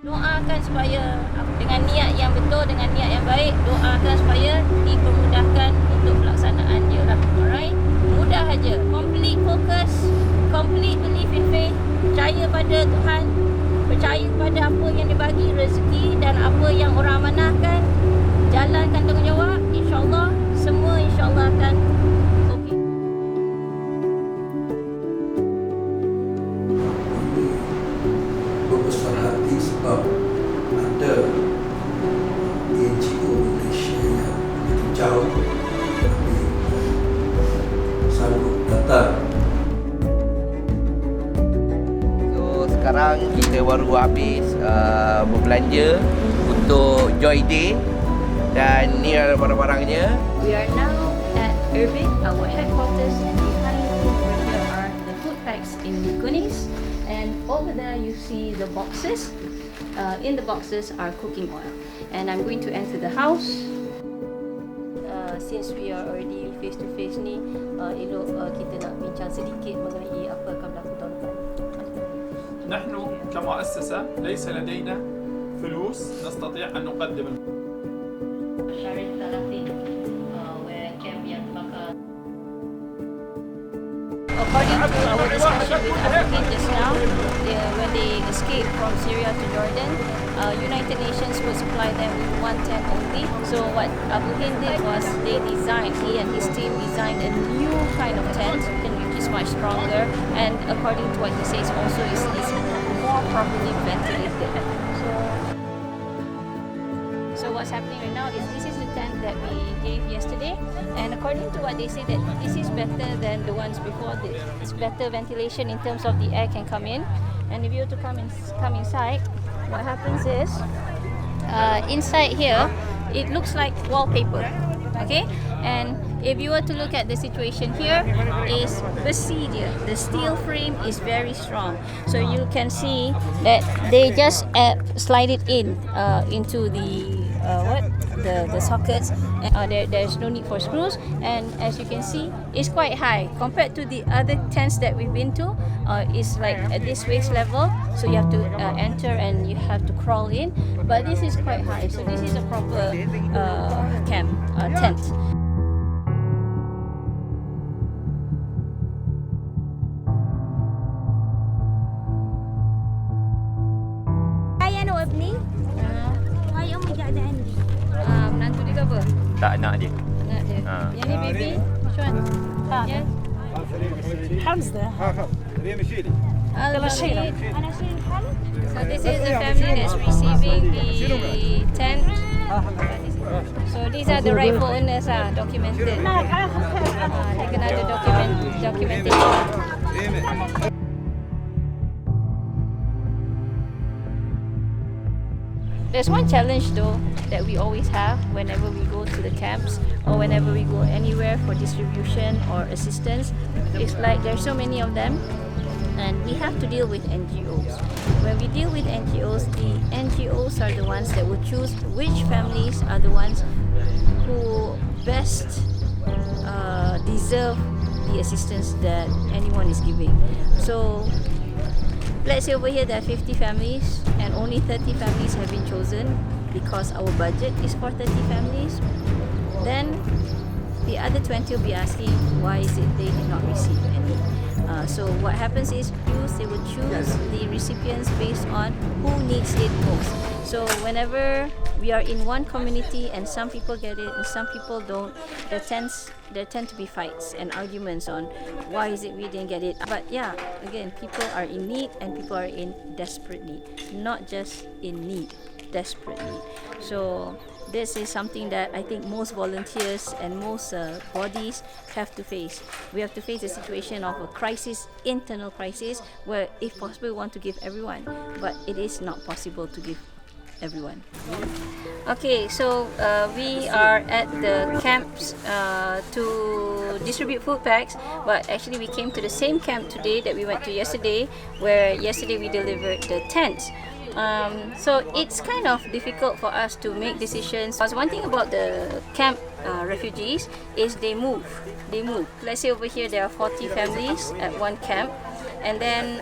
Doakan supaya dengan niat yang betul, dengan niat yang baik, doakan supaya dipermudahkan untuk pelaksanaan dia lah. Alright? Mudah aja. Complete focus, complete belief in faith, percaya pada Tuhan, percaya pada apa yang dibagi rezeki dan apa yang orang amanahkan, jalankan tanggungjawab, insyaAllah semua insyaAllah akan okey. Berbesar hati sebab ada NGO Malaysia yang begitu jauh tapi sanggup datang. Sekarang kita baru habis berbelanja untuk Joy Day dan ni ada barang-barangnya. We are now at Irving, our headquarters, and behind over here are the food packs in Kunis, and over there you see the boxes. In the boxes are cooking oil, and I'm going to enter the house. Since we are already face to face ni, elok kita nak bincang sedikit mengenai apa akan berlaku tahun depan. نحن كمؤسسة ليس لدينا فلوس نستطيع أن نقدم. Syarif Talafin, where camp yang terbakar. According to our discussion with African just now, when they escaped from Syria to Jordan, United Nations will supply them with one tent only. So what Abu Hind did was he and his team designed a new kind of tent, which is much stronger, and according to what he says also is more properly ventilated. So what's happening right now is this is the tent that we gave yesterday, and according to what they say that this is better than the ones before this. It's better ventilation in terms of the air can come in, and if you were to come inside, what happens is inside here it looks like wallpaper, okay? And if you were to look at the situation here, is besi dia. The steel frame is very strong, so you can see that they just slide it into the the sockets. There's no need for screws, and as you can see, it's quite high compared to the other tents that we've been to. It's like at this waist level, so you have to enter and you have to crawl in. But this is quite high, so this is a proper camp tent. Menantu dia ke apa? Tak, anak dia. Anak dia. Yang ni baby, which one? Yeah. حمزة So this is the family that's receiving the tent. So these are the rightful owners, documented. They kena ada documentation. There's one challenge though that we always have whenever we go to the camps or whenever we go anywhere for distribution or assistance. It's like there's so many of them and we have to deal with NGOs. When we deal with NGOs, the NGOs are the ones that will choose which families are the ones who best deserve the assistance that anyone is giving. So let's say over here there are 50 families and only 30 families have been chosen because our budget is for 30 families. Then the other 20 will be asking why is it they did not receive any. So what happens is they will choose the recipients based on who needs it most. So whenever we are in one community and some people get it and some people don't, there tend to be fights and arguments on why is it we didn't get it. But yeah, again, people are in need and people are in desperate need, not just in need, desperate need. So this is something that I think most volunteers and most bodies have to face. We have to face a situation of a crisis, internal crisis, where if possible we want to give everyone, but it is not possible to give everyone. Okay, so we are at the camps to distribute food packs, but actually we came to the same camp today that we went to yesterday, where yesterday we delivered the tents. So it's kind of difficult for us to make decisions. Because one thing about the camp refugees is they move. Let's say over here there are 40 families at one camp, and then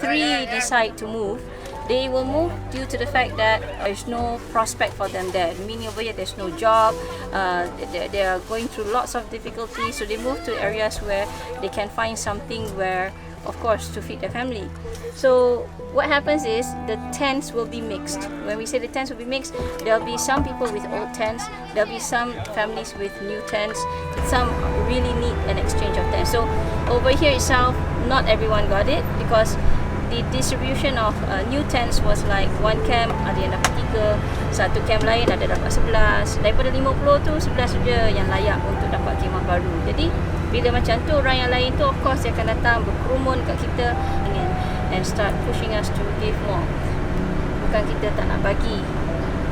3 decide to move. They will move due to the fact that there's no prospect for them there. Meaning over here there's no job, they are going through lots of difficulties, so they move to areas where they can find something where, of course, to feed their family. So what happens is the tents will be mixed. When we say the tents will be mixed, there'll be some people with old tents, there'll be some families with new tents, some really need an exchange of tents. So over here itself, not everyone got it because the distribution of new tents was like one camp ada yang dapat 3, satu camp lain ada dapat 11. Daripada 50 tu 11 je yang layak untuk dapat khemah baru. Jadi bila macam tu, orang yang lain tu of course dia akan datang berkerumun kat kita and start pushing us to give more. Bukan kita tak nak bagi,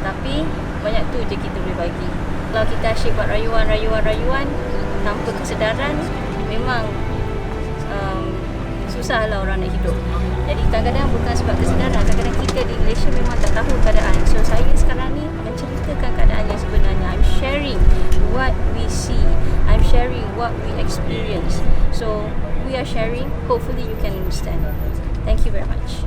tapi banyak tu je kita boleh bagi. Kalau kita asyik buat rayuan tanpa kesedaran, memang susahlah orang nak hidup. Jadi kadang-kadang bukan sebab kesedaran, kadang-kadang kita di Malaysia memang tak tahu keadaan. So saya sekarang ni menceritakan keadaan yang sebenarnya. I'm sharing what we see, I'm sharing what we experience. So we are sharing, hopefully you can understand. Thank you very much.